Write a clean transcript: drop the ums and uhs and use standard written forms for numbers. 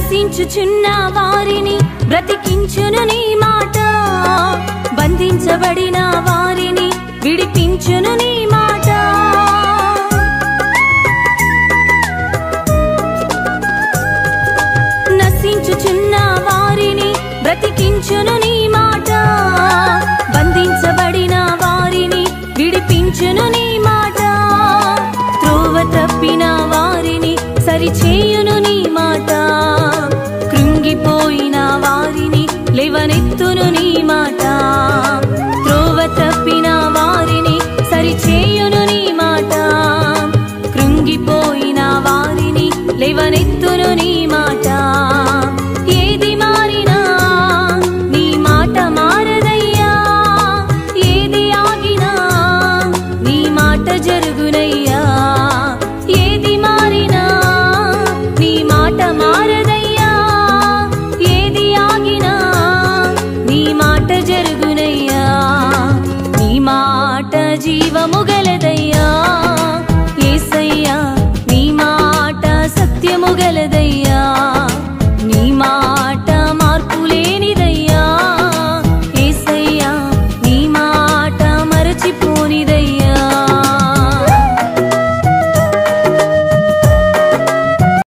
నశించుచున్న వారిని బ్రతికించును నీ మాట, బంధించబడిన వారిని విడిపించును నీ మాట. నశించుచున్న వారిని బ్రతికించును నీ మాట, బంధించబడిన వారిని విడిపించును నీ మాట. త్రోవ తప్పిన వారిని సరిచేయును నీ మాట, కృంగిపోయిన వారిని లేవనెత్తును నీ మాట. త్రోవ తప్పిన వారిని సరిచేయును నీ మాట, కృంగిపోయిన వారిని లేవనెత్తును నీ మాట. ఏది మారినా నీ మాట మారదయ్యా, ఏది ఆగినా నీ మాట జరుగునయ్యా. ఏది మారినా నీ మాట మారదయ్యా, ఏది ఆగినా నీ మాట జరుగునయ్యా. నీ మాట జీవము గలదయ్యా యేసయ్యా, నీ మాట సత్యము గలదయ్యా. నీ మాట